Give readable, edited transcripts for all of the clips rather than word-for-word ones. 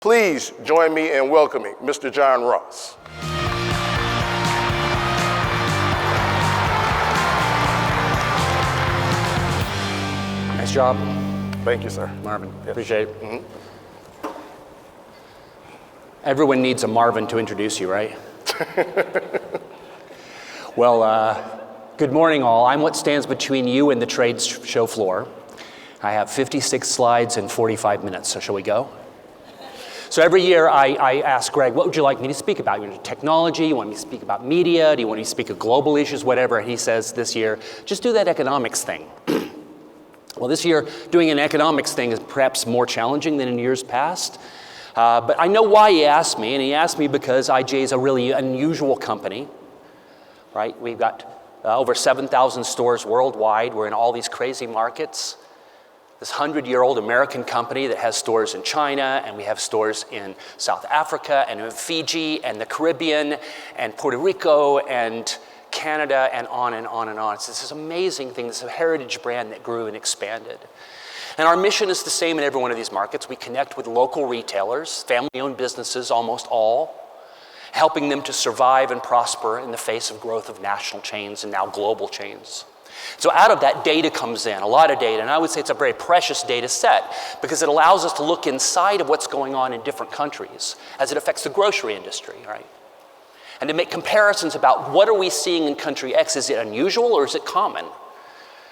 Please join me in welcoming Mr. John Ross. Nice job. Thank you, sir. Marvin, Yes. appreciate it. Everyone needs a Marvin to introduce you, right? Well, good morning all. I'm what stands between you and the trade show floor. I have 56 slides in 45 minutes, so shall we go? So every year I ask Greg, what would you like me to speak about? You want technology? You want me to speak about media? Do you want me to speak of global issues? Whatever. And he says this year, just do that economics thing. Well, this year, doing an economics thing is perhaps more challenging than in years past. But I know why he asked me, and he asked me because IGA is a really unusual company, right? We've got over 7,000 stores worldwide. We're in all these crazy markets. This 100-year-old American company that has stores in China, and we have stores in South Africa, and in Fiji, and the Caribbean, and Puerto Rico, and Canada, and on and on and on. It's this amazing thing, this heritage brand that grew and expanded. And our mission is the same in every one of these markets. We connect with local retailers, family-owned businesses, almost all, helping them to survive and prosper in the face of growth of national chains and now global chains. So out of that, data comes in, a lot of data, and I would say it's a very precious data set because it allows us to look inside of what's going on in different countries as it affects the grocery industry, right? And to make comparisons about what are we seeing in country X. Is it unusual or is it common?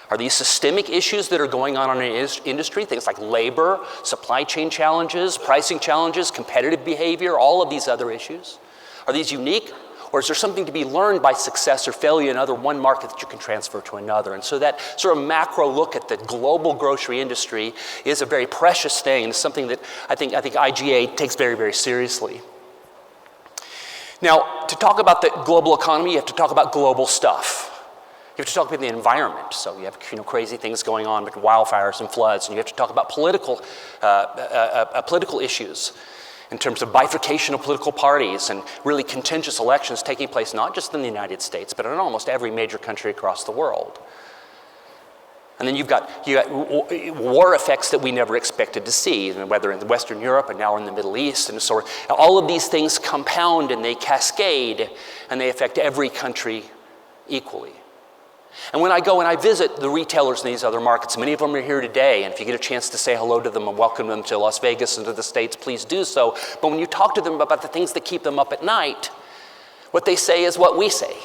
Are these systemic issues that are going on in an industry, things like labor, supply chain challenges, pricing challenges, competitive behavior, all of these other issues? Are these unique? Or is there something to be learned by success or failure in one market that you can transfer to another? And so that sort of macro look at the global grocery industry is a very precious thing, and it's something that I think IGA takes very, very seriously. Now, to talk about the global economy, you have to talk about global stuff. You have to talk about the environment. So you have crazy things going on with wildfires and floods, and you have to talk about political issues, in terms of bifurcation of political parties and really contentious elections taking place not just in the United States, but in almost every major country across the world. And then you got war effects that we never expected to see, whether in Western Europe and now in the Middle East. And so all of these things compound and they cascade and they affect every country equally. And when I go and I visit the retailers in these other markets, many of them are here today, and if you get a chance to say hello to them and welcome them to Las Vegas and to the States, please do so. But when you talk to them about the things that keep them up at night, what they say is what we say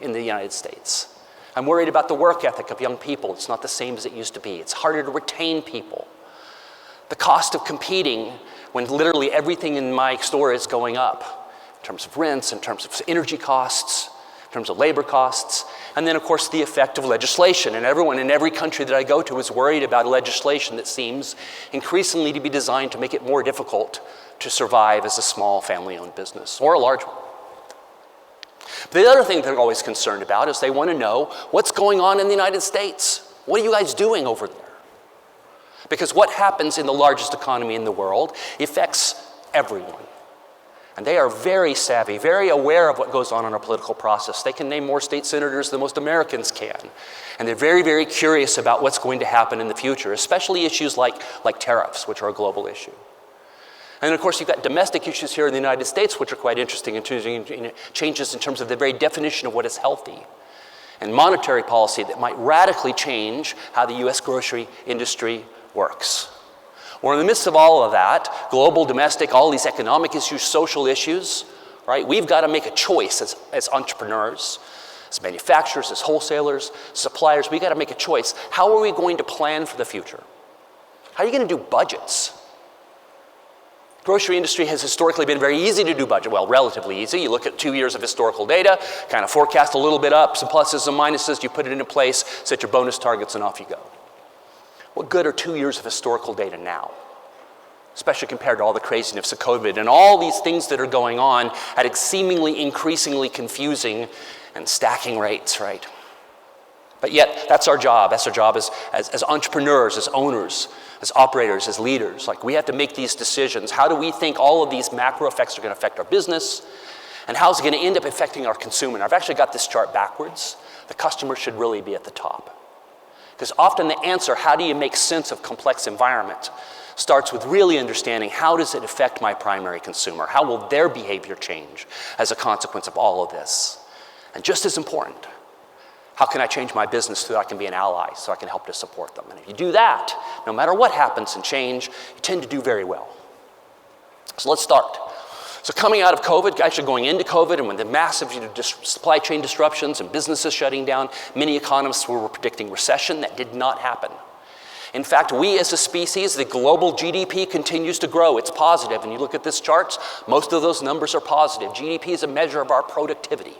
in the United States. I'm worried about the work ethic of young people. It's not the same as it used to be. It's harder to retain people. The cost of competing when literally everything in my store is going up, in terms of rents, in terms of energy costs, in terms of labor costs, and then, of course, the effect of legislation. And everyone in every country that I go to is worried about legislation that seems increasingly to be designed to make it more difficult to survive as a small family-owned business or a large one. The other thing they're always concerned about is they want to know what's going on in the United States. What are you guys doing over there? Because what happens in the largest economy in the world affects everyone. And they are very savvy, very aware of what goes on in our political process. They can name more state senators than most Americans can. And they're very, very curious about what's going to happen in the future, especially issues like tariffs, which are a global issue. And of course, you've got domestic issues here in the United States, which are quite interesting in changes in terms of the very definition of what is healthy. And monetary policy that might radically change how the US grocery industry works. We're in the midst of all of that, global, domestic, all these economic issues, social issues, right? We've got to make a choice as entrepreneurs, as manufacturers, as wholesalers, suppliers. We've got to make a choice. How are we going to plan for the future? How are you going to do budgets? Grocery industry has historically been very easy to do budget. Well, relatively easy. You look at 2 years of historical data, kind of forecast a little bit up, some pluses and minuses, you put it into place, set your bonus targets, and off you go. What good are 2 years of historical data now? Especially compared to all the craziness of COVID and all these things that are going on at seemingly increasingly confusing and stacking rates, right? But yet, that's our job. That's our job as entrepreneurs, as owners, as operators, as leaders. Like, we have to make these decisions. How do we think all of these macro effects are going to affect our business? And how's it going to end up affecting our consumer? And I've actually got this chart backwards. The customer should really be at the top. Because often the answer, how do you make sense of complex environment, starts with really understanding how does it affect my primary consumer? How will their behavior change as a consequence of all of this? And just as important, how can I change my business so that I can be an ally, so I can help to support them? And if you do that, no matter what happens and change, you tend to do very well. So let's start. So coming out of COVID, actually going into COVID, and when the massive supply chain disruptions and businesses shutting down, many economists were predicting recession. That did not happen. In fact, we as a species, the global GDP continues to grow. It's positive. And you look at this chart, most of those numbers are positive. GDP is a measure of our productivity.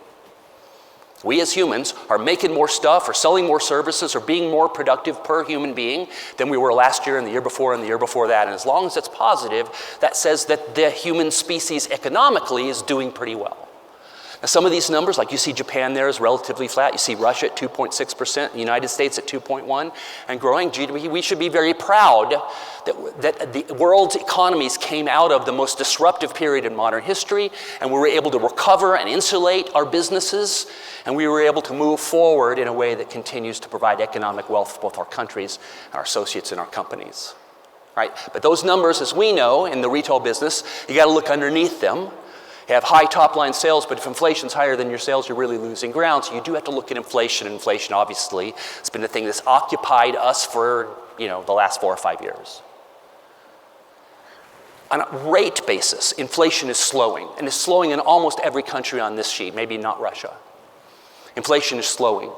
We as humans are making more stuff or selling more services or being more productive per human being than we were last year and the year before and the year before that. And as long as it's positive, that says that the human species economically is doing pretty well. Now, some of these numbers, like you see Japan there is relatively flat. You see Russia at 2.6%, the United States at 2.1%, and growing GDP. We should be very proud that the world's economies came out of the most disruptive period in modern history, and we were able to recover and insulate our businesses, and we were able to move forward in a way that continues to provide economic wealth for both our countries, our associates, and our companies. Right? But those numbers, as we know in the retail business, you got to look underneath them. You have high top-line sales, but if inflation's higher than your sales, you're really losing ground. So you do have to look at inflation. Inflation, obviously, has been the thing that's occupied us for, the last 4 or 5 years. On a rate basis, inflation is slowing, and it's slowing in almost every country on this sheet, maybe not Russia. Inflation is slowing.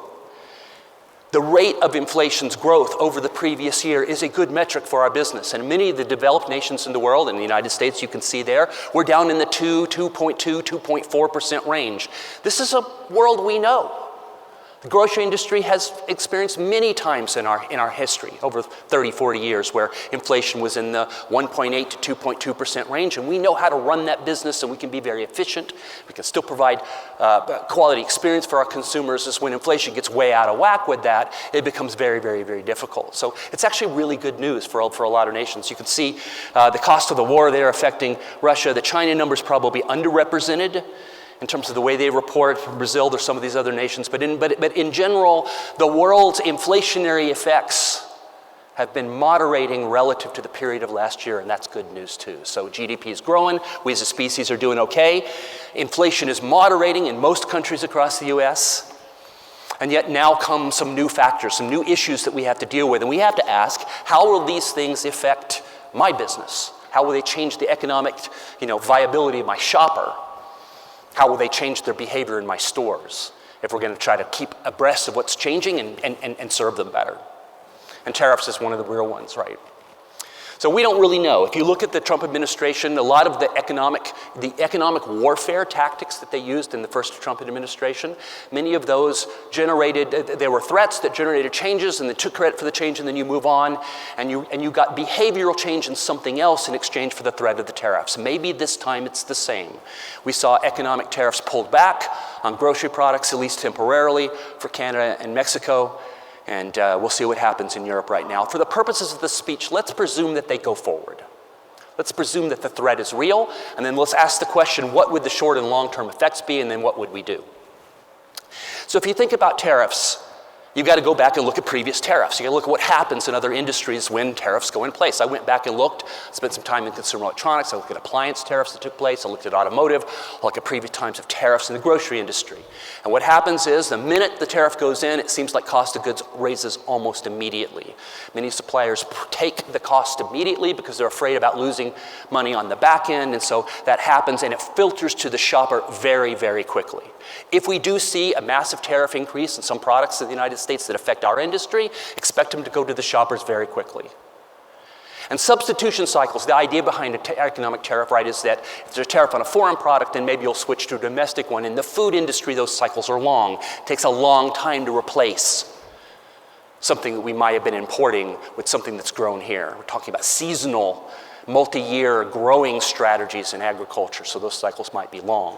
The rate of inflation's growth over the previous year is a good metric for our business. And many of the developed nations in the world, in the United States, you can see there, we're down in the 2.2, 2.4% range. This is a world we know. The grocery industry has experienced many times in our history, over 30, 40 years, where inflation was in the 1.8 to 2.2% range, and we know how to run that business, and we can be very efficient. We can still provide quality experience for our consumers. Is when inflation gets way out of whack with that, it becomes very, very, very difficult. So it's actually really good news for a lot of nations. You can see the cost of the war there affecting Russia. The China numbers probably underrepresented in terms of the way they report. From Brazil, there's some of these other nations. But in general, the world's inflationary effects have been moderating relative to the period of last year, and that's good news too. So GDP is growing. We as a species are doing okay. Inflation is moderating in most countries across the US. And yet now come some new factors, some new issues that we have to deal with. And we have to ask, how will these things affect my business? How will they change the economic, viability of my shopper? How will they change their behavior in my stores if we're going to try to keep abreast of what's changing and serve them better? And tariffs is one of the real ones, right? So we don't really know. If you look at the Trump administration, a lot of the economic warfare tactics that they used in the first Trump administration, many of those there were threats that generated changes, and they took credit for the change, and then you move on, and you got behavioral change in something else in exchange for the threat of the tariffs. Maybe this time it's the same. We saw economic tariffs pulled back on grocery products, at least temporarily, for Canada and Mexico. And we'll see what happens in Europe right now. For the purposes of this speech, let's presume that they go forward. Let's presume that the threat is real, and then let's ask the question, what would the short and long-term effects be, and then what would we do? So if you think about tariffs, you've got to go back and look at previous tariffs. You've got to look at what happens in other industries when tariffs go in place. I went back and looked, spent some time in consumer electronics. I looked at appliance tariffs that took place. I looked at automotive. I looked at previous times of tariffs in the grocery industry. And what happens is the minute the tariff goes in, it seems like cost of goods raises almost immediately. Many suppliers take the cost immediately because they're afraid about losing money on the back end. And so that happens, and it filters to the shopper very, very quickly. If we do see a massive tariff increase in some products in the United States that affect our industry, expect them to go to the shoppers very quickly. And substitution cycles, the idea behind an economic tariff, right, is that if there's a tariff on a foreign product, then maybe you'll switch to a domestic one. In the food industry, those cycles are long. It takes a long time to replace something that we might have been importing with something that's grown here. We're talking about seasonal, multi-year growing strategies in agriculture, so those cycles might be long.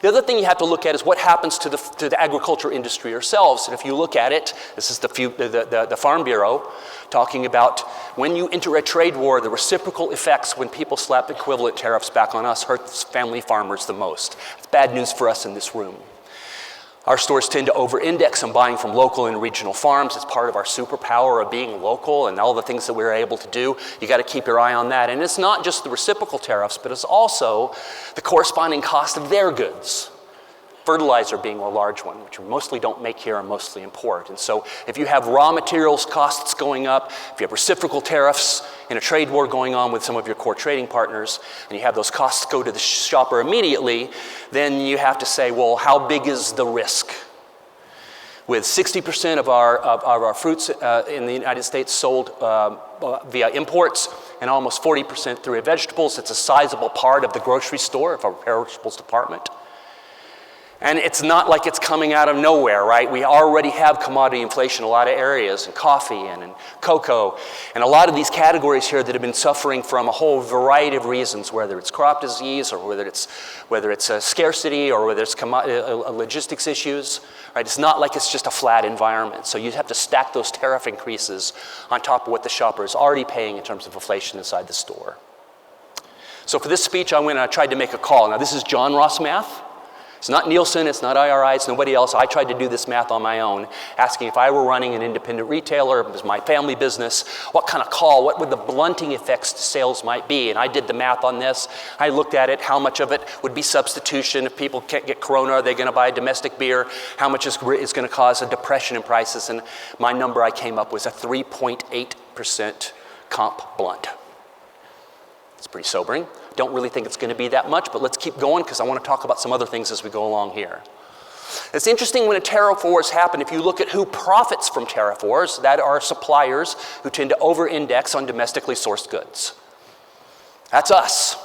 The other thing you have to look at is what happens to the agriculture industry ourselves. And if you look at it, this is the Farm Bureau talking about when you enter a trade war, the reciprocal effects when people slap equivalent tariffs back on us hurts family farmers the most. It's bad news for us in this room. Our stores tend to over-index on buying from local and regional farms. It's part of our superpower of being local and all the things that we're able to do. You got to keep your eye on that. And it's not just the reciprocal tariffs, but it's also the corresponding cost of their goods. Fertilizer being a large one, which we mostly don't make here and mostly import. And so if you have raw materials costs going up, if you have reciprocal tariffs in a trade war going on with some of your core trading partners, and you have those costs go to the shopper immediately, then you have to say, well, how big is the risk? With 60% of our fruits in the United States sold via imports and almost 40% through vegetables, it's a sizable part of the grocery store of our perishables department. And it's not like it's coming out of nowhere, right? We already have commodity inflation in a lot of areas, in coffee and in cocoa, and a lot of these categories here that have been suffering from a whole variety of reasons, whether it's crop disease or whether it's a scarcity or whether it's logistics issues, right? It's not like it's just a flat environment. So you have to stack those tariff increases on top of what the shopper is already paying in terms of inflation inside the store. So for this speech, I went and I tried to make a call. Now this is John Ross math. It's not Nielsen, it's not IRI, it's nobody else. I tried to do this math on my own, asking if I were running an independent retailer, it was my family business, what kind of call, what would the blunting effects to sales might be? And I did the math on this. I looked at it, how much of it would be substitution. If people can't get Corona, are they going to buy a domestic beer? How much is going to cause a depression in prices? And my number I came up with was a 3.8% comp blunt. It's pretty sobering. Don't really think it's going to be that much, but let's keep going because I want to talk about some other things as we go along here. It's interesting when a tariff wars happen, if you look at who profits from tariff wars, that are suppliers who tend to over-index on domestically sourced goods. That's us.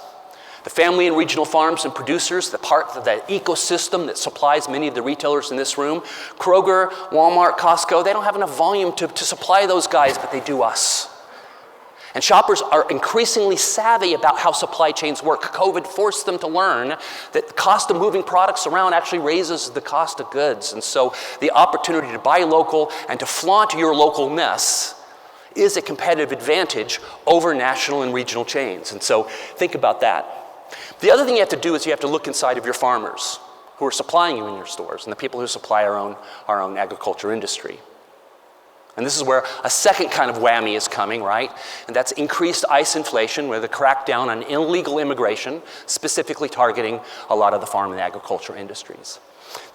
The family and regional farms and producers, the part of that ecosystem that supplies many of the retailers in this room, Kroger, Walmart, Costco, they don't have enough volume to supply those guys, but they do us. And shoppers are increasingly savvy about how supply chains work. COVID forced them to learn that the cost of moving products around actually raises the cost of goods. And so the opportunity to buy local and to flaunt your localness is a competitive advantage over national and regional chains. And so think about that. The other thing you have to do is you have to look inside of your farmers who are supplying you in your stores and the people who supply our own agriculture industry. And this is where a second kind of whammy is coming, right? And that's increased ICE inflation, where the crackdown on illegal immigration, specifically targeting a lot of the farm and agriculture industries.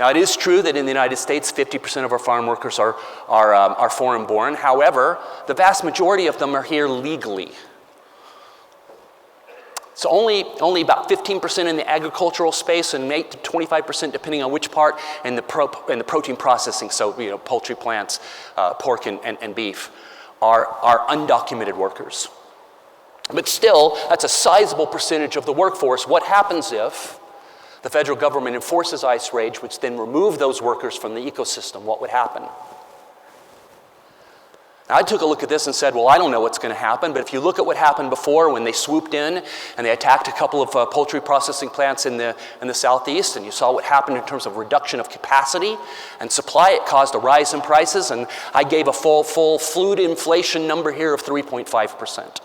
Now, it is true that in the United States, 50% of our farm workers are foreign-born. However, the vast majority of them are here legally. So only about 15% in the agricultural space and 8 to 25%, depending on which part, in the protein processing, so poultry plants, pork and beef, are undocumented workers. But still, that's a sizable percentage of the workforce. What happens if the federal government enforces ICE raids, which then remove those workers from the ecosystem? What would happen? I took a look at this and said, well, I don't know what's going to happen, but if you look at what happened before when they swooped in and they attacked a couple of poultry processing plants in the southeast, and you saw what happened in terms of reduction of capacity and supply, it caused a rise in prices, and I gave a full food inflation number here of 3.5%.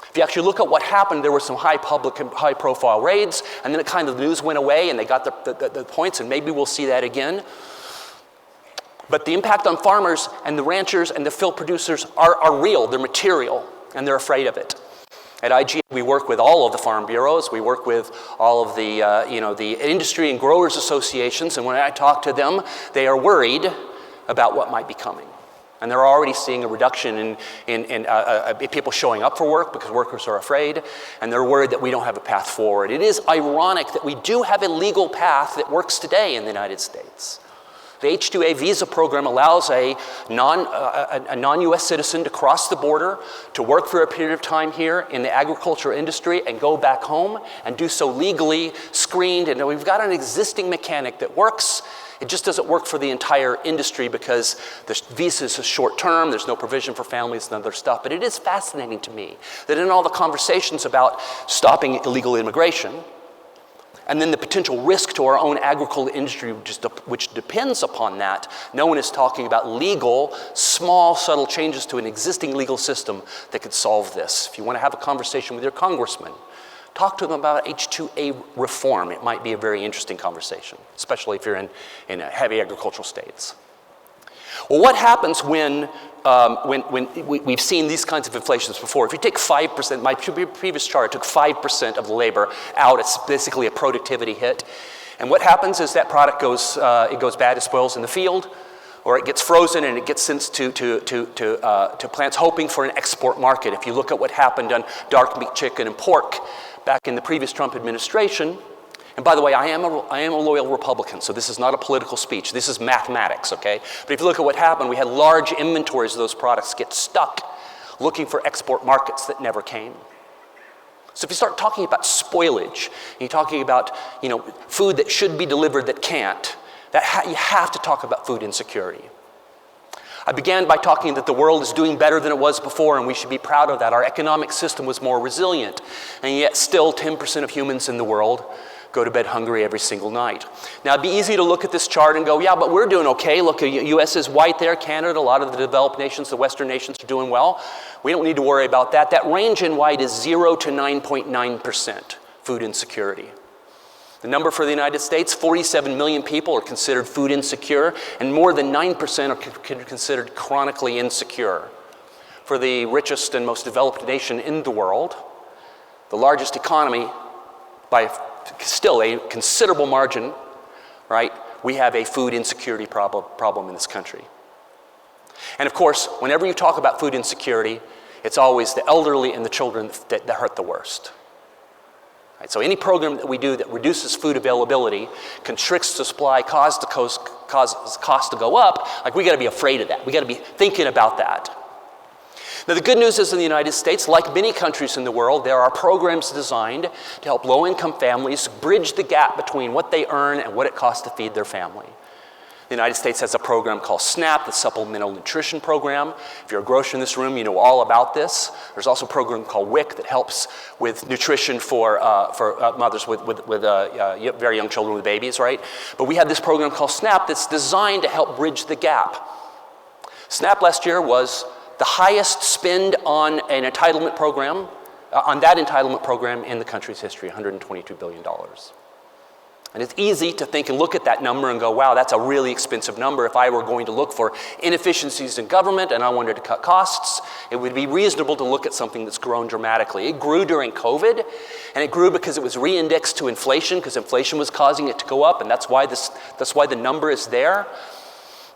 If you actually look at what happened, there were some high-profile raids, and then it kind of the news went away, and they got the points, and maybe we'll see that again. But the impact on farmers and the ranchers and the fill producers are real. They're material, and they're afraid of it. At IGA, we work with all of the farm bureaus. We work with all of the industry and growers associations, and when I talk to them, they are worried about what might be coming. And they're already seeing a reduction in people showing up for work because workers are afraid, and they're worried that we don't have a path forward. It is ironic that we do have a legal path that works today in the United States. The H-2A visa program allows a non-US citizen to cross the border, to work for a period of time here in the agriculture industry and go back home and do so legally, screened. And we've got an existing mechanic that works. It just doesn't work for the entire industry because the visa is short-term, there's no provision for families and other stuff. But it is fascinating to me that in all the conversations about stopping illegal immigration, and then the potential risk to our own agricultural industry, which depends upon that, no one is talking about legal, small, subtle changes to an existing legal system that could solve this. If you want to have a conversation with your congressman, Talk to them about H-2A reform. It might be a very interesting conversation, especially if you're in heavy agricultural states. Well, what happens when we've seen these kinds of inflations before? If you take 5%, my previous chart took 5% of the labor out. It's basically a productivity hit. And what happens is that product goes bad, it spoils in the field, or it gets frozen and it gets sent to plants hoping for an export market. If you look at what happened on dark meat, chicken, and pork back in the previous Trump administration, and by the way, I am a loyal Republican, so this is not a political speech. This is mathematics, okay? But if you look at what happened, we had large inventories of those products get stuck looking for export markets that never came. So if you start talking about spoilage, and you're talking about, food that should be delivered that can't, you have to talk about food insecurity. I began by talking that the world is doing better than it was before, and we should be proud of that. Our economic system was more resilient, and yet still 10% of humans in the world go to bed hungry every single night. Now, it'd be easy to look at this chart and go, yeah, but we're doing okay. Look, the U.S. is white there, Canada, a lot of the developed nations, the Western nations are doing well. We don't need to worry about that. That range in white is 0 to 9.9% food insecurity. The number for the United States, 47 million people are considered food insecure, and more than 9% are considered chronically insecure. For the richest and most developed nation in the world, the largest economy by still a considerable margin, right? We have a food insecurity problem in this country. And of course, whenever you talk about food insecurity, it's always the elderly and the children that hurt the worst. Right? So any program that we do that reduces food availability, constricts the supply, causes costs to go up, like we got to be afraid of that. We got to be thinking about that. Now, the good news is in the United States, like many countries in the world, there are programs designed to help low-income families bridge the gap between what they earn and what it costs to feed their family. The United States has a program called SNAP, the Supplemental Nutrition Program. If you're a grocer in this room, you know all about this. There's also a program called WIC that helps with nutrition for mothers with very young children with babies, right? But we have this program called SNAP that's designed to help bridge the gap. SNAP last year was the highest spend on an entitlement program, in the country's history, $122 billion. And it's easy to think and look at that number and go, wow, that's a really expensive number. If I were going to look for inefficiencies in government and I wanted to cut costs, it would be reasonable to look at something that's grown dramatically. It grew during COVID, and it grew because it was re-indexed to inflation, because inflation was causing it to go up, and that's why the number is there.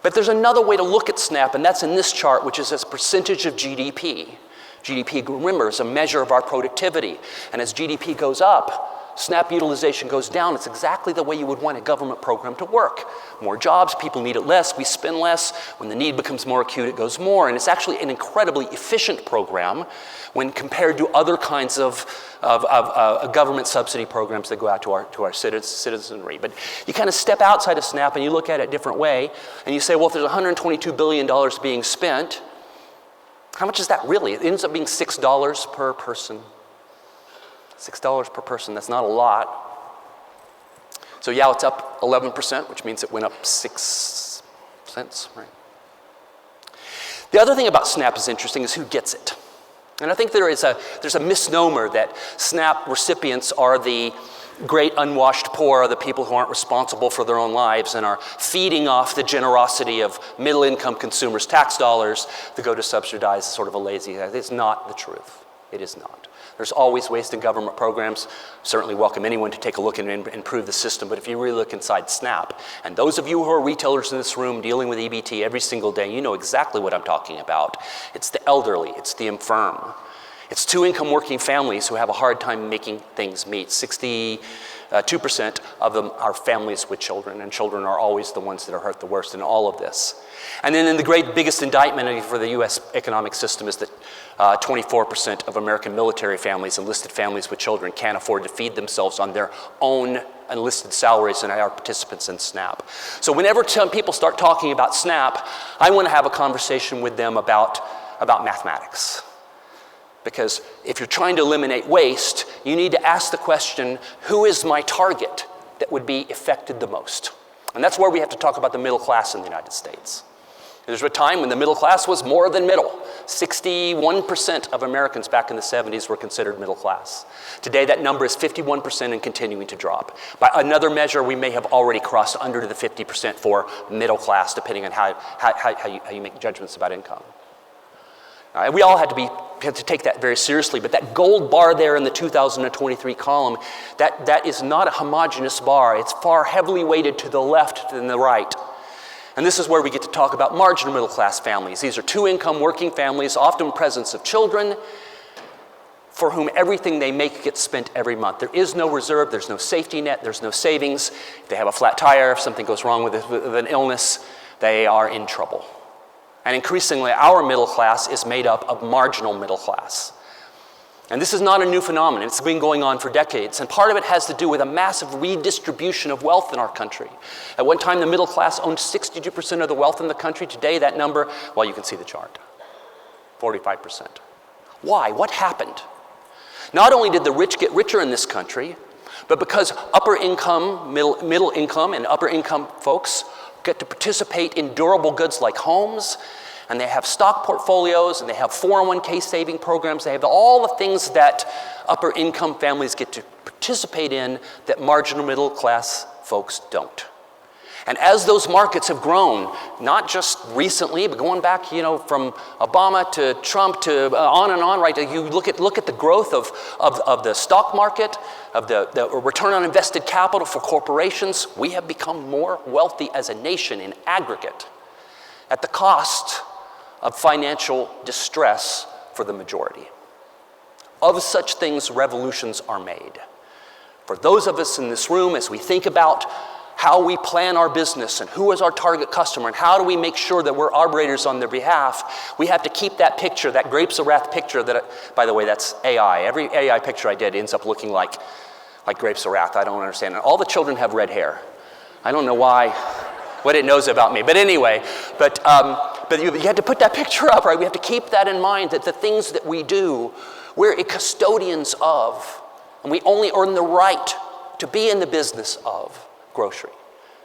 But there's another way to look at SNAP, and that's in this chart, which is as percentage of GDP. GDP, remember, is a measure of our productivity. And as GDP goes up, SNAP utilization goes down. It's exactly the way you would want a government program to work. More jobs, people need it less, we spend less. When the need becomes more acute, it goes more. And it's actually an incredibly efficient program when compared to other kinds of government subsidy programs that go out to our citizenry. But you kind of step outside of SNAP and you look at it a different way, and you say, well, if there's $122 billion being spent, how much is that really? It ends up being $6 per person. $6 per person, that's not a lot. So yeah, it's up 11%, which means it went up 6 cents, right? The other thing about SNAP is interesting is who gets it. And I think there's a misnomer that SNAP recipients are the great unwashed poor, the people who aren't responsible for their own lives and are feeding off the generosity of middle-income consumers' tax dollars to go to subsidize sort of a lazy. It's not the truth. It is not. There's always waste in government programs. Certainly welcome anyone to take a look and improve the system, but if you really look inside SNAP, and those of you who are retailers in this room dealing with EBT every single day, you know exactly what I'm talking about. It's the elderly, it's the infirm. It's two-income working families who have a hard time making things meet. 62% of them are families with children, and children are always the ones that are hurt the worst in all of this. And then the biggest indictment for the U.S. economic system is that 24% of American military families, enlisted families with children, can't afford to feed themselves on their own enlisted salaries and are participants in SNAP. So whenever people start talking about SNAP, I want to have a conversation with them about mathematics. Because if you're trying to eliminate waste, you need to ask the question, who is my target that would be affected the most? And that's where we have to talk about the middle class in the United States. There's a time when the middle class was more than middle. 61% of Americans back in the 70s were considered middle class. Today, that number is 51% and continuing to drop. By another measure, we may have already crossed under the 50% for middle class, depending on how you make judgments about income. We all had to take that very seriously, but that gold bar there in the 2023 column, that is not a homogeneous bar. It's far heavily weighted to the left than the right. And this is where we get to talk about marginal middle class families. These are two-income working families, often presence of children, for whom everything they make gets spent every month. There is no reserve, there's no safety net, there's no savings. If they have a flat tire, if something goes wrong with an illness, they are in trouble. And increasingly, our middle class is made up of marginal middle class. And this is not a new phenomenon. It's been going on for decades. And part of it has to do with a massive redistribution of wealth in our country. At one time, the middle class owned 62% of the wealth in the country. Today, that number, well, you can see the chart, 45%. Why? What happened? Not only did the rich get richer in this country, but because upper income, middle income, and upper income folks get to participate in durable goods like homes, and they have stock portfolios, and they have 401k saving programs. They have all the things that upper income families get to participate in that marginal middle class folks don't. And as those markets have grown, not just recently, but going back, from Obama to Trump to on and on, right? You look at the growth of the stock market, of the return on invested capital for corporations. We have become more wealthy as a nation in aggregate at the cost of financial distress for the majority. Of such things, revolutions are made. For those of us in this room, as we think about how we plan our business and who is our target customer and how do we make sure that we're arbitrators on their behalf, we have to keep that picture, that grapes of wrath picture that, by the way, that's AI. Every AI picture I did ends up looking like grapes of wrath. I don't understand it. All the children have red hair. I don't know why, what it knows about me. But anyway, but you had to put that picture up, right? We have to keep that in mind, that the things that we do, we're custodians of, and we only earn the right to be in the business of grocery,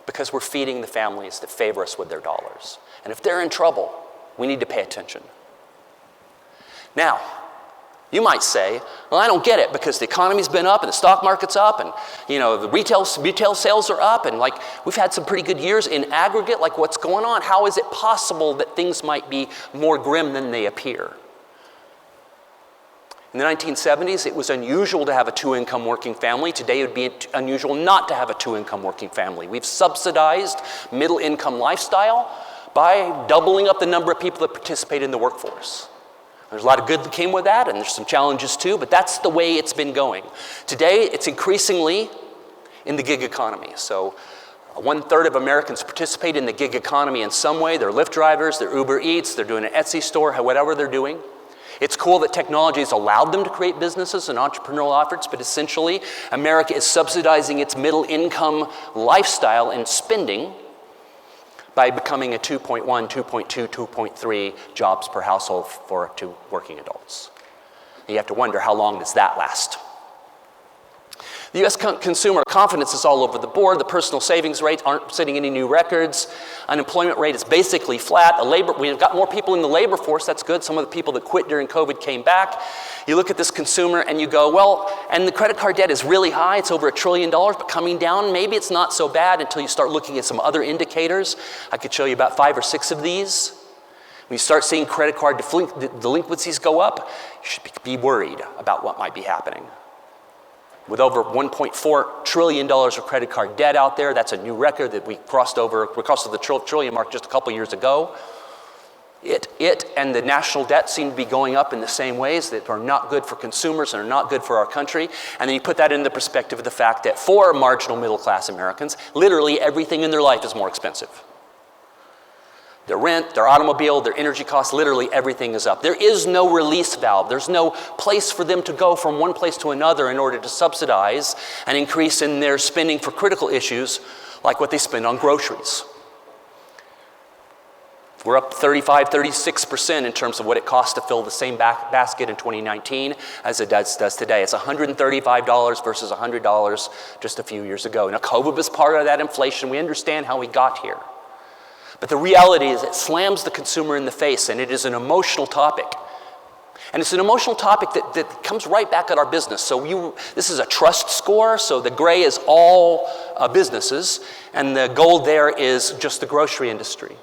because we're feeding the families that favor us with their dollars. And if they're in trouble, we need to pay attention. Now, you might say, well, I don't get it, because the economy's been up and the stock market's up and the retail sales are up and we've had some pretty good years in aggregate. What's going on? How is it possible that things might be more grim than they appear? In the 1970s, it was unusual to have a two-income working family. Today, it would be unusual not to have a two-income working family. We've subsidized middle-income lifestyle by doubling up the number of people that participate in the workforce. There's a lot of good that came with that, and there's some challenges too, but that's the way it's been going. Today, it's increasingly in the gig economy. So 1/3 of Americans participate in the gig economy in some way. They're Lyft drivers, they're Uber Eats, they're doing an Etsy store, whatever they're doing. It's cool that technology has allowed them to create businesses and entrepreneurial efforts, but essentially, America is subsidizing its middle-income lifestyle and spending by becoming a 2.1, 2.2, 2.3 jobs per household for two working adults. You have to wonder, how long does that last? The U.S. consumer confidence is all over the board. The personal savings rates aren't setting any new records. Unemployment rate is basically flat. We've got more people in the labor force. That's good. Some of the people that quit during COVID came back. You look at this consumer and you go, well, and the credit card debt is really high. It's over $1 trillion, but coming down. Maybe it's not so bad until you start looking at some other indicators. I could show you about 5 or 6 of these. When you start seeing credit card delinquencies go up, you should be worried about what might be happening. With over $1.4 trillion of credit card debt out there, that's a new record that we crossed the trillion mark just a couple years ago. It and the national debt seem to be going up in the same ways that are not good for consumers and are not good for our country. And then you put that in the perspective of the fact that for marginal middle class Americans, literally everything in their life is more expensive. Their rent, their automobile, their energy costs, literally everything is up. There is no release valve. There's no place for them to go from one place to another in order to subsidize an increase in their spending for critical issues like what they spend on groceries. We're up 35-36% in terms of what it costs to fill the same basket in 2019 as it does today. It's $135 versus $100 just a few years ago. Now, COVID was part of that inflation. We understand how we got here. But the reality is it slams the consumer in the face, and it is an emotional topic. And it's an emotional topic that comes right back at our business. So this is a trust score, so the gray is all businesses, and the gold there is just the grocery industry.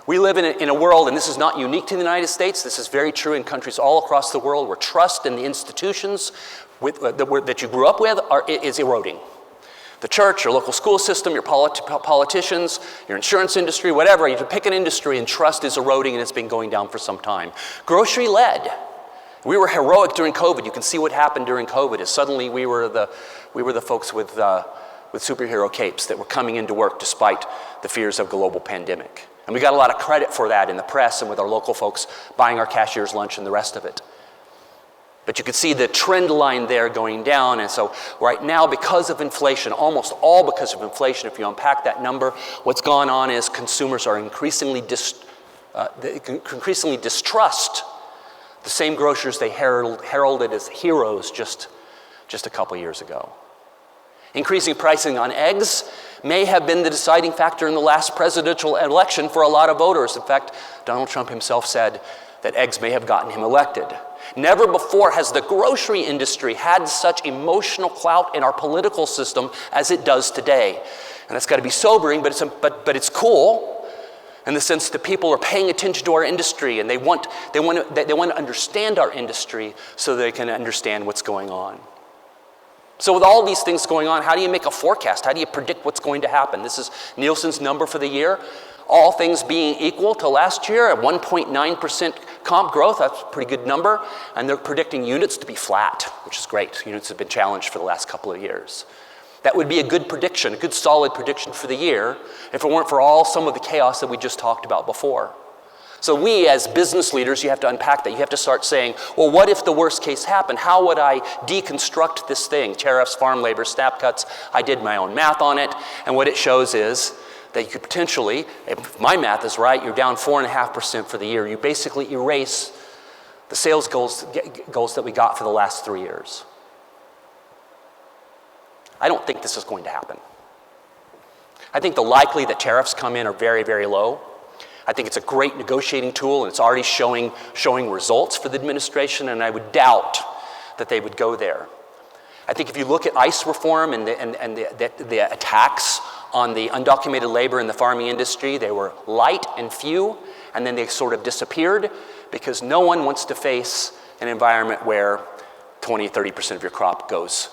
We live in a world, and this is not unique to the United States, this is very true in countries all across the world, where trust in the institutions that you grew up with is eroding. The church, your local school system, your politicians, your insurance industry, whatever, you can pick an industry and trust is eroding, and it's been going down for some time. Grocery led. We were heroic during COVID. You can see what happened during COVID is suddenly we were the folks with superhero capes that were coming into work despite the fears of global pandemic. And we got a lot of credit for that in the press and with our local folks buying our cashier's lunch and the rest of it. But you can see the trend line there going down. And so right now, because of inflation, almost all because of inflation, if you unpack that number, what's gone on is consumers are increasingly distrust the same grocers they heralded as heroes just a couple years ago. Increasing pricing on eggs may have been the deciding factor in the last presidential election for a lot of voters. In fact, Donald Trump himself said that eggs may have gotten him elected. Never before has the grocery industry had such emotional clout in our political system as it does today. And that's got to be sobering, but it's cool in the sense that people are paying attention to our industry, and they want to understand our industry so they can understand what's going on. So with all these things going on, how do you make a forecast? How do you predict what's going to happen? This is Nielsen's number for the year. All things being equal to last year, at 1.9% comp growth, that's a pretty good number, and they're predicting units to be flat, which is great. Units have been challenged for the last couple of years. That would be a good prediction, a good solid prediction for the year, if it weren't for some of the chaos that we just talked about before. So we, as business leaders, you have to unpack that. You have to start saying, well, what if the worst case happened? How would I deconstruct this thing? Tariffs, farm labor, SNAP cuts. I did my own math on it, and what it shows is that you could potentially, if my math is right, you're down 4.5% for the year. You basically erase the sales goals that we got for the last 3 years. I don't think this is going to happen. I think the likely that tariffs come in are very, very low. I think it's a great negotiating tool, and it's already showing results for the administration, and I would doubt that they would go there. I think if you look at ICE reform and the attacks on the undocumented labor in the farming industry, they were light and few, and then they sort of disappeared because no one wants to face an environment where 20-30% of your crop goes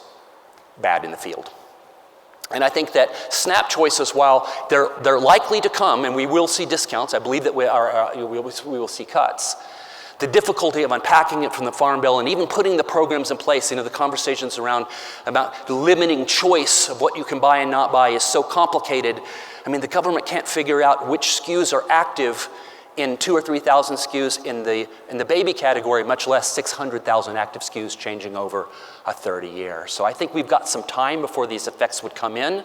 bad in the field. And I think that SNAP choices, while they're likely to come, and we will see discounts, I believe that we will see cuts. The difficulty of unpacking it from the Farm Bill and even putting the programs in place, the conversations about limiting choice of what you can buy and not buy is so complicated. I mean, the government can't figure out which SKUs are active in 2,000 or 3,000 SKUs in the baby category, much less 600,000 active SKUs changing over a 30-year. So I think we've got some time before these effects would come in.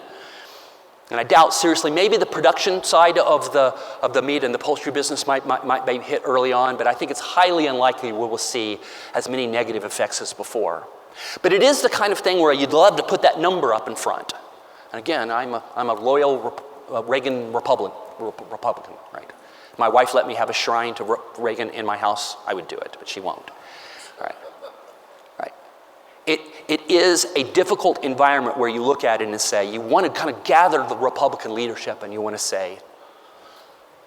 And I doubt seriously, maybe the production side of the meat and the poultry business might be hit early on, but I think it's highly unlikely we will see as many negative effects as before. But it is the kind of thing where you'd love to put that number up in front. And again, I'm a loyal Reagan Republican, right? If my wife let me have a shrine to Reagan in my house, I would do it, but she won't. Right. It is a difficult environment where you look at it and say, you want to kind of gather the Republican leadership and you want to say,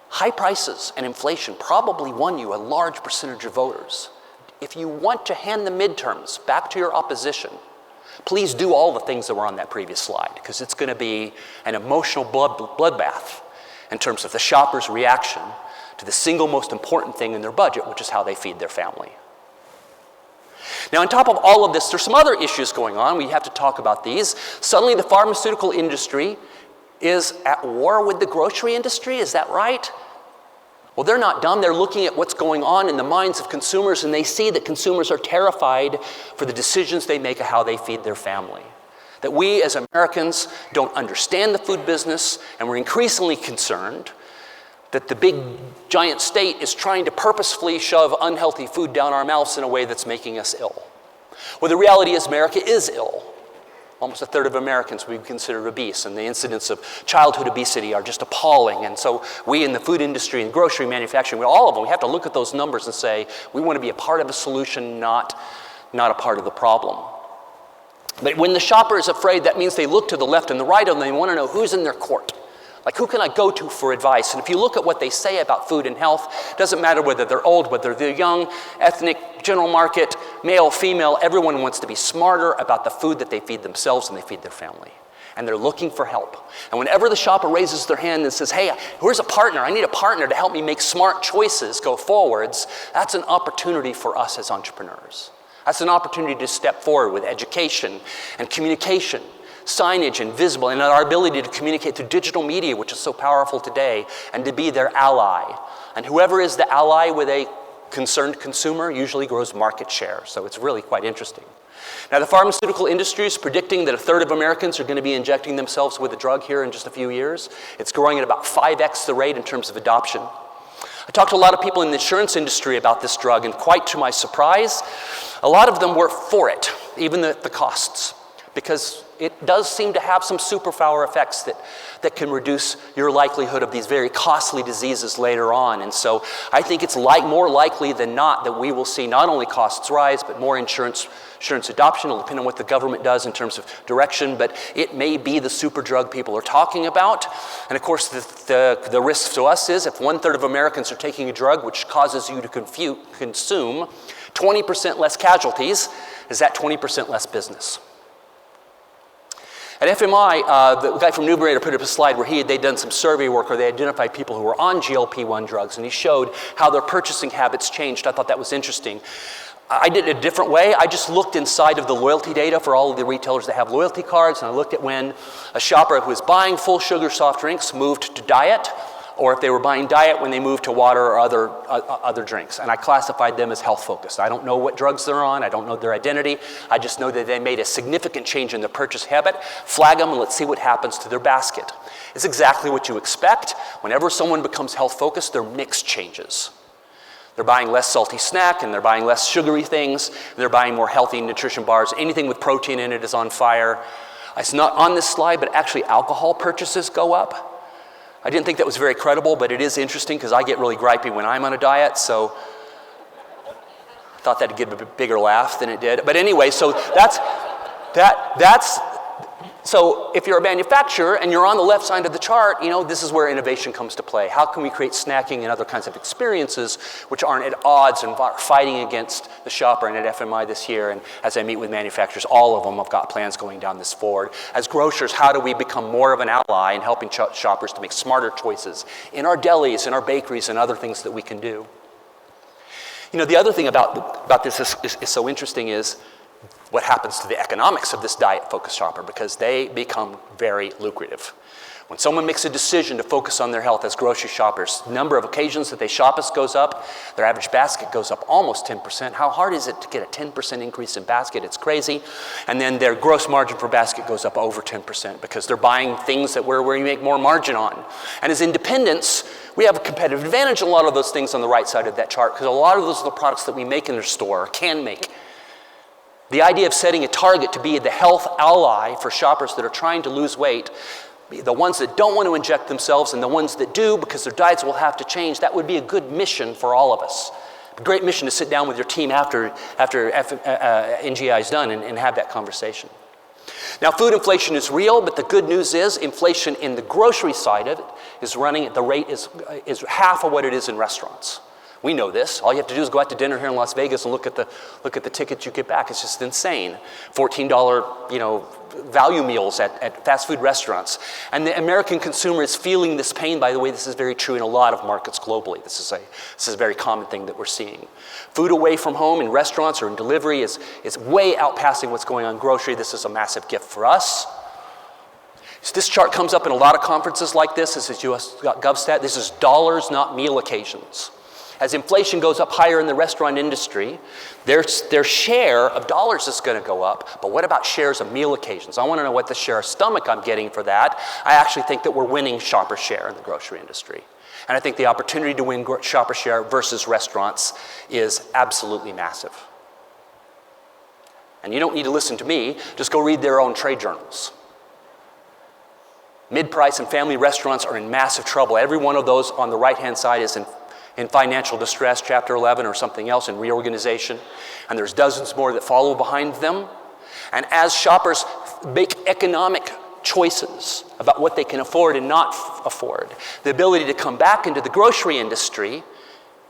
high prices and inflation probably won you a large percentage of voters. If you want to hand the midterms back to your opposition, please do all the things that were on that previous slide, because it's going to be an emotional bloodbath in terms of the shopper's reaction to the single most important thing in their budget, which is how they feed their family. Now, on top of all of this, there's some other issues going on. We have to talk about these. Suddenly, the pharmaceutical industry is at war with the grocery industry. Is that right? Well, they're not dumb. They're looking at what's going on in the minds of consumers, and they see that consumers are terrified for the decisions they make of how they feed their family. That we as Americans don't understand the food business, and we're increasingly concerned that the big giant state is trying to purposefully shove unhealthy food down our mouths in a way that's making us ill. Well, the reality is America is ill. Almost a third of Americans we consider obese, and the incidence of childhood obesity are just appalling. And so we in the food industry and grocery manufacturing, all of them, we have to look at those numbers and say, we want to be a part of a solution, not a part of the problem. But when the shopper is afraid, that means they look to the left and the right and they want to know who's in their court. Like, who can I go to for advice? And if you look at what they say about food and health, it doesn't matter whether they're old, whether they're young, ethnic, general market, male, female, everyone wants to be smarter about the food that they feed themselves and they feed their family. And they're looking for help. And whenever the shopper raises their hand and says, hey, where's a partner? I need a partner to help me make smart choices go forwards, that's an opportunity for us as entrepreneurs. That's an opportunity to step forward with education and communication, signage and visible, and our ability to communicate through digital media, which is so powerful today, and to be their ally. And whoever is the ally with a concerned consumer usually grows market share, so it's really quite interesting. Now, the pharmaceutical industry is predicting that a third of Americans are going to be injecting themselves with a drug here in just a few years. It's growing at about 5x the rate in terms of adoption. I talked to a lot of people in the insurance industry about this drug, and quite to my surprise, a lot of them were for it, even the costs, because it does seem to have some superpower effects that can reduce your likelihood of these very costly diseases later on. And so I think it's more likely than not that we will see not only costs rise, but more insurance adoption. It'll depend on what the government does in terms of direction, but it may be the super drug people are talking about. And of course, the risk to us is if 1/3 of Americans are taking a drug which causes you to consume 20% less casualties, is that 20% less business? At FMI, the guy from Numerator put up a slide where they'd done some survey work where they identified people who were on GLP-1 drugs, and he showed how their purchasing habits changed. I thought that was interesting. I did it a different way. I just looked inside of the loyalty data for all of the retailers that have loyalty cards, and I looked at when a shopper who was buying full sugar soft drinks moved to diet, or if they were buying diet when they moved to water or other drinks. And I classified them as health focused. I don't know what drugs they're on. I don't know their identity. I just know that they made a significant change in their purchase habit. Flag them and let's see what happens to their basket. It's exactly what you expect. Whenever someone becomes health focused, their mix changes. They're buying less salty snack, and they're buying less sugary things, and they're buying more healthy nutrition bars. Anything with protein in it is on fire. It's not on this slide, but actually alcohol purchases go up. I didn't think that was very credible, but it is interesting because I get really gripey when I'm on a diet, so I thought that'd get a bigger laugh than it did. But anyway, so so if you're a manufacturer and you're on the left side of the chart, this is where innovation comes to play. How can we create snacking and other kinds of experiences which aren't at odds and are fighting against the shopper? And at FMI this year, and as I meet with manufacturers, all of them have got plans going down this forward. As grocers, how do we become more of an ally in helping shoppers to make smarter choices in our delis, in our bakeries, and other things that we can do? The other thing about this is so interesting is what happens to the economics of this diet-focused shopper, because they become very lucrative. When someone makes a decision to focus on their health as grocery shoppers, the number of occasions that they shop us goes up, their average basket goes up almost 10%. How hard is it to get a 10% increase in basket? It's crazy. And then their gross margin per basket goes up over 10% because they're buying things where we make more margin on. And as independents, we have a competitive advantage in a lot of those things on the right side of that chart, because a lot of those are the products that we make in their store, or can make. The idea of setting a target to be the health ally for shoppers that are trying to lose weight, the ones that don't want to inject themselves and the ones that do because their diets will have to change, that would be a good mission for all of us. A great mission to sit down with your team after NGI is done and have that conversation. Now, food inflation is real, but the good news is inflation in the grocery side of it is running at the rate is half of what it is in restaurants. We know this. All you have to do is go out to dinner here in Las Vegas and look at the tickets you get back. It's just insane. $14, value meals at fast food restaurants. And the American consumer is feeling this pain. By the way, this is very true in a lot of markets globally. This is a very common thing that we're seeing. Food away from home in restaurants or in delivery is way outpassing what's going on in grocery. This is a massive gift for us. So this chart comes up in a lot of conferences like this. This is US GovStat. This is dollars, not meal occasions. As inflation goes up higher in the restaurant industry, their share of dollars is going to go up. But what about shares of meal occasions? I want to know what the share of stomach I'm getting for that. I actually think that we're winning shopper share in the grocery industry. And I think the opportunity to win shopper share versus restaurants is absolutely massive. And you don't need to listen to me, just go read their own trade journals. Mid-price and family restaurants are in massive trouble. Every one of those on the right-hand side is in financial distress, Chapter 11 or something else, in reorganization. And there's dozens more that follow behind them. And as shoppers make economic choices about what they can afford and not afford, the ability to come back into the grocery industry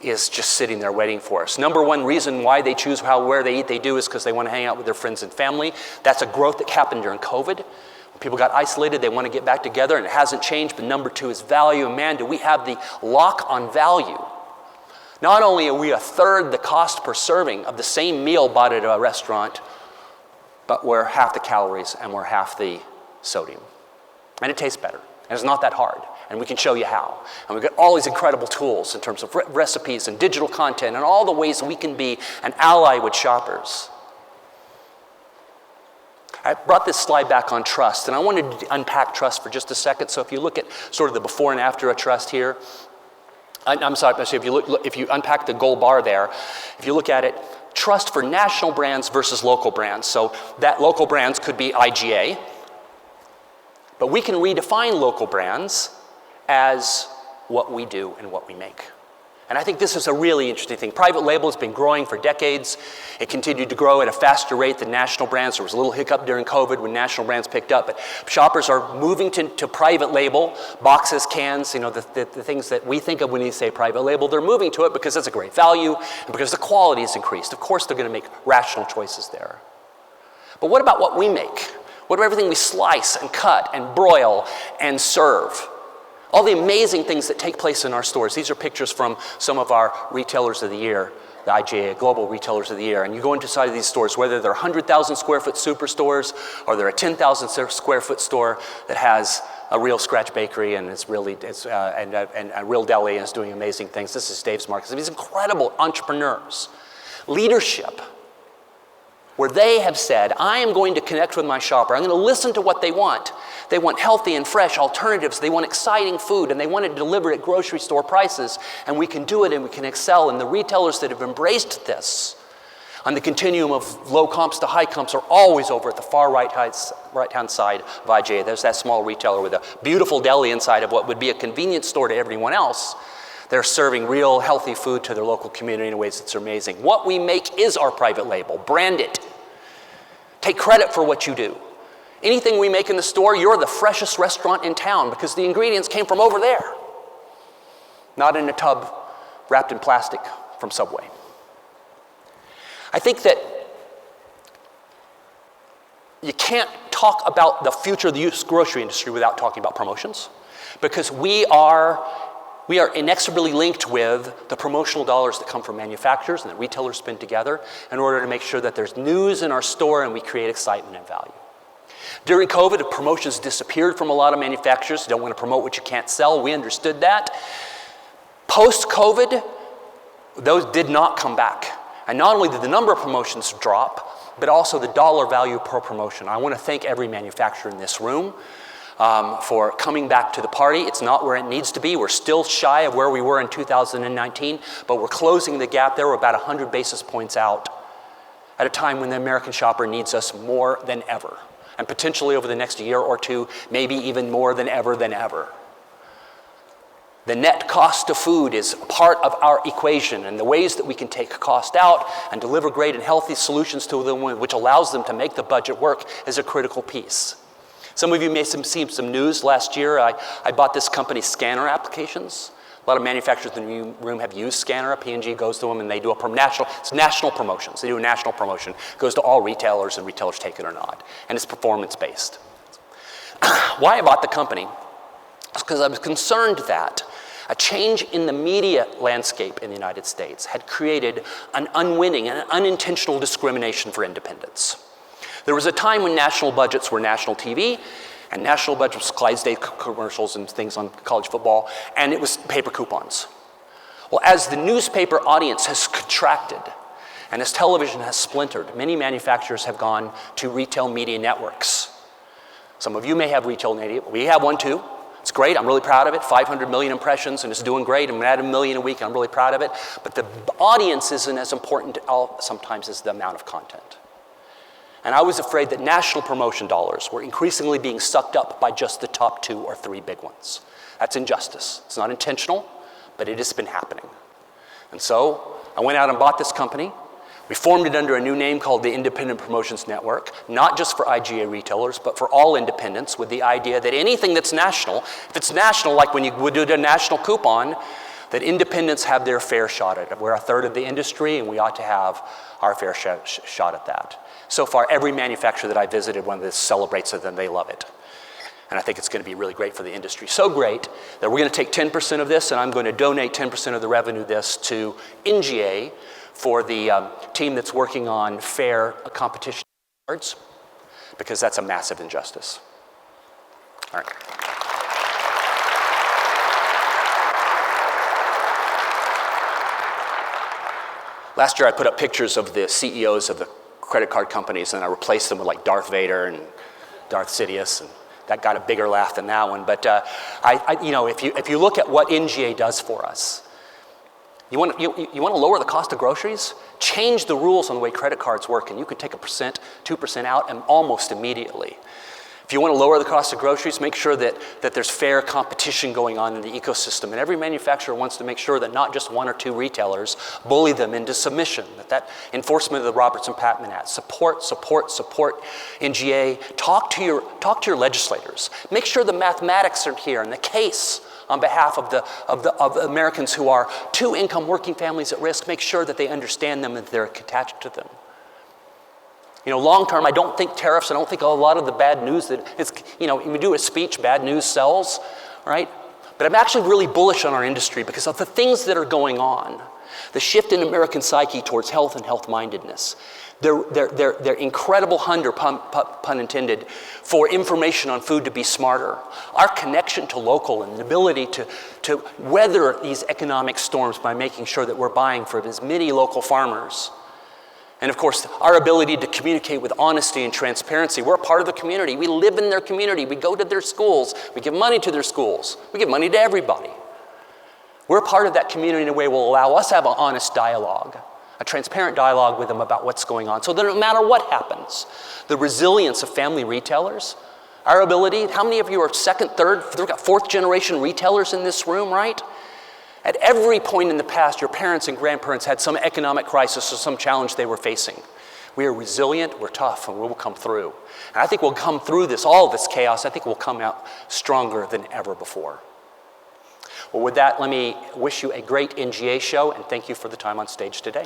is just sitting there waiting for us. Number one reason why they choose where they eat, they do, is because they want to hang out with their friends and family. That's a growth that happened during COVID. When people got isolated, they want to get back together, and it hasn't changed. But number two is value. And man, do we have the lock on value. Not only are we a third the cost per serving of the same meal bought at a restaurant, but we're half the calories and we're half the sodium. And it tastes better. And it's not that hard. And we can show you how. And we've got all these incredible tools in terms of recipes and digital content and all the ways we can be an ally with shoppers. I brought this slide back on trust, and I wanted to unpack trust for just a second. So if you look at sort of the before and after of trust here, I'm sorry, if you unpack the gold bar there, if you look at it, trust for national brands versus local brands. So that local brands could be IGA, but we can redefine local brands as what we do and what we make. And I think this is a really interesting thing. Private label has been growing for decades. It continued to grow at a faster rate than national brands. There was a little hiccup during COVID when national brands picked up, but shoppers are moving to private label, boxes, cans, the things that we think of when you say private label. They're moving to it because it's a great value and because the quality is increased. Of course, they're going to make rational choices there. But what about what we make? What about everything we slice and cut and broil and serve? All the amazing things that take place in our stores. These are pictures from some of our retailers of the year, the IGA Global Retailers of the Year. And you go inside of these stores, whether they're 100,000 square foot superstores or they're a 10,000 square foot store that has a real scratch bakery and and a real deli and is doing amazing things. This is Dave's Markets. These incredible entrepreneurs. Leadership, where they have said, I am going to connect with my shopper. I'm going to listen to what they want. They want healthy and fresh alternatives. They want exciting food, and they want it delivered at grocery store prices. And we can do it, and we can excel. And the retailers that have embraced this on the continuum of low comps to high comps are always over at the far right-hand side of IGA. There's that small retailer with a beautiful deli inside of what would be a convenience store to everyone else. They're serving real healthy food to their local community in ways that's amazing. What we make is our private label. Brand it. Take credit for what you do. Anything we make in the store, you're the freshest restaurant in town because the ingredients came from over there, not in a tub wrapped in plastic from Subway. I think that you can't talk about the future of the grocery industry without talking about promotions, because we are inexorably linked with the promotional dollars that come from manufacturers and that retailers spend together in order to make sure that there's news in our store and we create excitement and value. During COVID, promotions disappeared from a lot of manufacturers. You don't want to promote what you can't sell. We understood that. Post-COVID, those did not come back. And not only did the number of promotions drop, but also the dollar value per promotion. I want to thank every manufacturer in this room for coming back to the party. It's not where it needs to be. We're still shy of where we were in 2019, but we're closing the gap there. We're about 100 basis points out at a time when the American shopper needs us more than ever, and potentially over the next year or two, maybe even more than ever. The net cost of food is part of our equation, and the ways that we can take cost out and deliver great and healthy solutions to them, which allows them to make the budget work, is a critical piece. Some of you may have seen some news last year. I bought this company, Scanner Applications. A lot of manufacturers in the room have used Scanner. P&G goes to them and they do national promotions. They do a national promotion. It goes to all retailers and retailers take it or not. And it's performance-based. Why I bought the company is because I was concerned that a change in the media landscape in the United States had created an unwitting and an unintentional discrimination for independents. There was a time when national budgets were national TV, and national budgets was Clydesdale commercials and things on college football, and it was paper coupons. Well, as the newspaper audience has contracted, and as television has splintered, many manufacturers have gone to retail media networks. Some of you may have retail media. We have one too. It's great. I'm really proud of it. 500 million impressions, and it's doing great. I'm at 1 million a week. I'm really proud of it. But the audience isn't as important sometimes as the amount of content. And I was afraid that national promotion dollars were increasingly being sucked up by just the top 2 or 3 big ones. That's injustice. It's not intentional, but it has been happening. And so I went out and bought this company. We formed it under a new name called the Independent Promotions Network, not just for IGA retailers, but for all independents, with the idea that anything that's national, if it's national, like when you would do a national coupon, that independents have their fair shot at it. We're a third of the industry, and we ought to have our fair shot at that. So far, every manufacturer that I visited, when this celebrates it, then they love it. And I think it's going to be really great for the industry. So great that we're going to take 10% of this, and I'm going to donate 10% of the revenue of this to IGA for the team that's working on fair competition cards, because that's a massive injustice. All right. Last year I put up pictures of the CEOs of the credit card companies, and I replaced them with like Darth Vader and Darth Sidious, and that got a bigger laugh than that one. But if you look at what IGA does for us, you want to lower the cost of groceries? Change the rules on the way credit cards work, and you can take 1%, 2% out and almost immediately. If you want to lower the cost of groceries, make sure that there's fair competition going on in the ecosystem. And every manufacturer wants to make sure that not just 1 or 2 retailers bully them into submission, that enforcement of the Robertson-Patman Act, support IGA. Talk to your legislators. Make sure the mathematics are here and the case on behalf of Americans who are 2-income working families at risk. Make sure that they understand them and that they're attached to them. Long term, I don't think tariffs, I don't think a lot of the bad news that it's, when you do a speech, bad news sells, right? But I'm actually really bullish on our industry because of the things that are going on. The shift in American psyche towards health and health-mindedness. Their incredible hunger, pun intended, for information on food to be smarter. Our connection to local and the ability to weather these economic storms by making sure that we're buying from as many local farmers. And of course, our ability to communicate with honesty and transparency. We're a part of the community. We live in their community. We go to their schools. We give money to their schools. We give money to everybody. We're a part of that community in a way that will allow us to have an honest dialogue, a transparent dialogue with them about what's going on, so that no matter what happens, the resilience of family retailers, our ability, how many of you are 2nd, 3rd, we've got 4th generation retailers in this room, right? At every point in the past, your parents and grandparents had some economic crisis or some challenge they were facing. We are resilient, we're tough, and we will come through. And I think we'll come through all of this chaos. I think we'll come out stronger than ever before. Well, with that, let me wish you a great IGA show, and thank you for the time on stage today.